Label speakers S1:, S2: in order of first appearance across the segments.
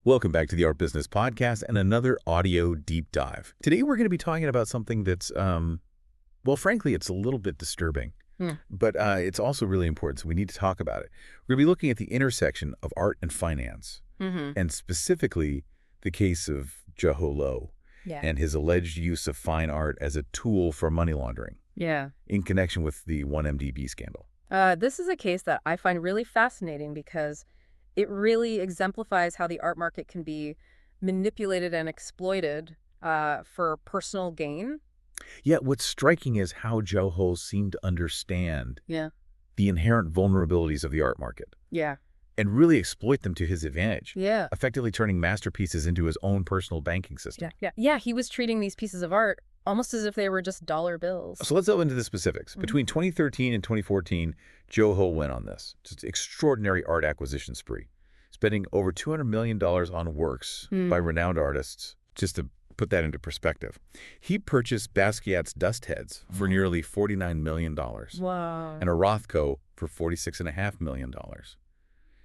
S1: Welcome back to the Art Business Podcast and another audio deep dive. Today we're going to be talking about something that's, well, frankly, it's a little bit disturbing, but it's also really important, so we need to talk about it. We're going to be looking at the intersection of art and finance, and specifically the case of Jho Low and his alleged use of fine art as a tool for money laundering in connection with the 1MDB scandal.
S2: This is a case that I find really fascinating because it really exemplifies how the art market can be manipulated and exploited for personal gain.
S1: Yet what's striking is how Jho seemed to understand
S2: the
S1: inherent vulnerabilities of the art market and really exploit them to his advantage, effectively turning masterpieces into his own personal banking system.
S2: Yeah, he was treating these pieces of art almost as if they were just dollar bills.
S1: So let's delve into the specifics. Between 2013 and 2014, Jho went on this just extraordinary art acquisition spree, spending over $200 million on works by renowned artists. Just to put that into perspective, he purchased Basquiat's dust heads for nearly $49 million and a Rothko for $46.5 million.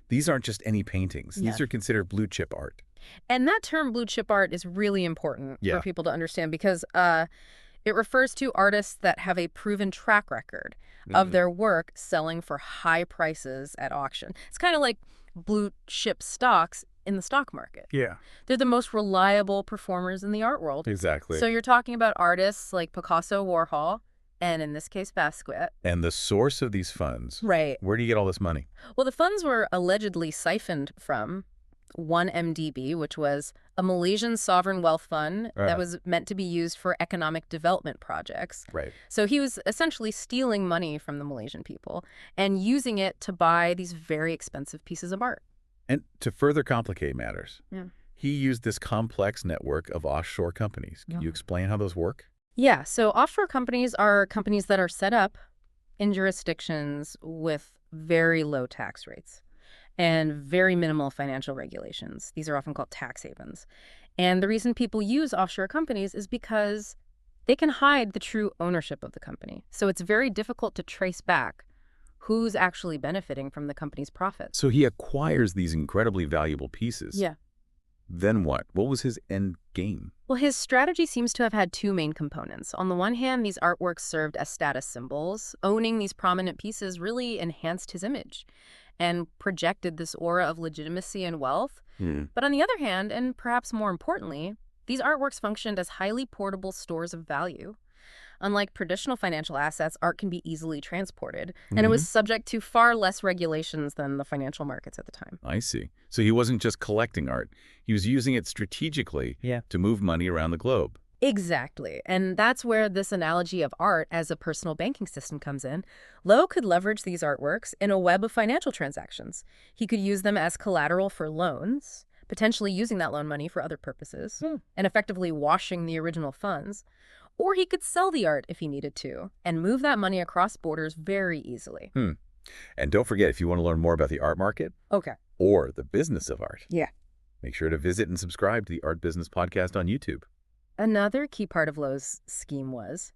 S1: These aren't just any paintings. These are considered blue chip art.
S2: And that term blue chip art is really important for people to understand because it refers to artists that have a proven track record of their work selling for high prices at auction. It's kind of like blue chip stocks in the stock market. They're the most reliable performers in the art world.
S1: Exactly.
S2: So you're talking about artists like Picasso, Warhol, and in this case, Basquiat.
S1: And the source of these funds.
S2: Right.
S1: Where do you get all this money?
S2: Well, the funds were allegedly siphoned from 1MDB, which was a Malaysian sovereign wealth fund that was meant to be used for economic development projects. So he was essentially stealing money from the Malaysian people and using it to buy these very expensive pieces of art.
S1: And to further complicate matters, he used this complex network of offshore companies. Can you explain how those work?
S2: Yeah, so offshore companies are companies that are set up in jurisdictions with very low tax rates and very minimal financial regulations. These are often called tax havens. And the reason people use offshore companies is because they can hide the true ownership of the company. So it's very difficult to trace back who's actually benefiting from the company's profits.
S1: So he acquires these incredibly valuable pieces. Then what? What was his end game?
S2: Well, his strategy seems to have had two main components. On the one hand, these artworks served as status symbols. Owning these prominent pieces really enhanced his image and projected this aura of legitimacy and wealth. But on the other hand, and perhaps more importantly, these artworks functioned as highly portable stores of value. Unlike traditional financial assets, art can be easily transported, and it was subject to far less regulations than the financial markets at the time.
S1: I see. So he wasn't just collecting art. He was using it strategically to move money around the globe.
S2: Exactly. And that's where this analogy of art as a personal banking system comes in. Low could leverage these artworks in a web of financial transactions. He could use them as collateral for loans, potentially using that loan money for other purposes, and effectively washing the original funds. Or he could sell the art if he needed to and move that money across borders very easily.
S1: And don't forget, if you want to learn more about the art market or the business of art, make sure to visit and subscribe to the Art Business Podcast on YouTube.
S2: Another key part of Low's scheme was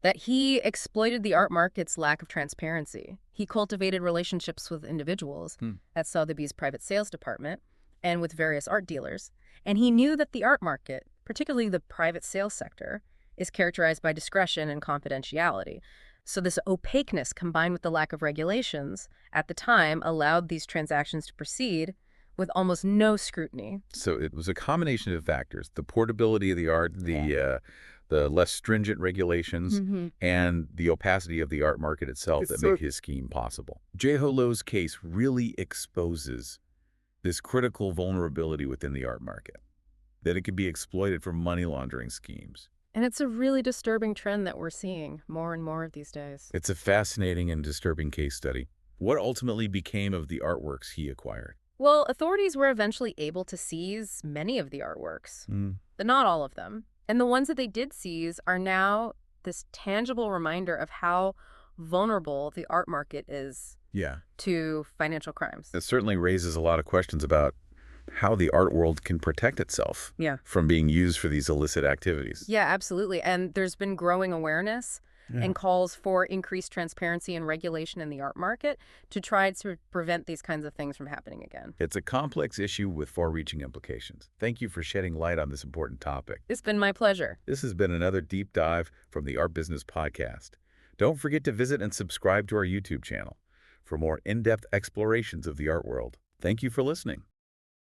S2: that he exploited the art market's lack of transparency. He cultivated relationships with individuals at Sotheby's private sales department and with various art dealers. And he knew that the art market, particularly the private sales sector, is characterized by discretion and confidentiality. So this opaqueness combined with the lack of regulations at the time allowed these transactions to proceed with almost no scrutiny.
S1: So it was a combination of factors: the portability of the art, the less stringent regulations, and the opacity of the art market itself that make his scheme possible. Jho Low's case really exposes this critical vulnerability within the art market, that it could be exploited for money laundering schemes.
S2: And it's a really disturbing trend that we're seeing more and more of these days.
S1: It's a fascinating and disturbing case study. What ultimately became of the artworks he acquired?
S2: Well, authorities were eventually able to seize many of the artworks, but not all of them. And the ones that they did seize are now this tangible reminder of how vulnerable the art market is to financial crimes.
S1: It certainly raises a lot of questions about how the art world can protect itself from being used for these illicit activities.
S2: Yeah, absolutely. And there's been growing awareness and calls for increased transparency and regulation in the art market to try to prevent these kinds of things from happening again.
S1: It's a complex issue with far-reaching implications. Thank you for shedding light on this important topic.
S2: It's been my pleasure.
S1: This has been another deep dive from the Art Business Podcast. Don't forget to visit and subscribe to our YouTube channel for more in-depth explorations of the art world. Thank you for listening.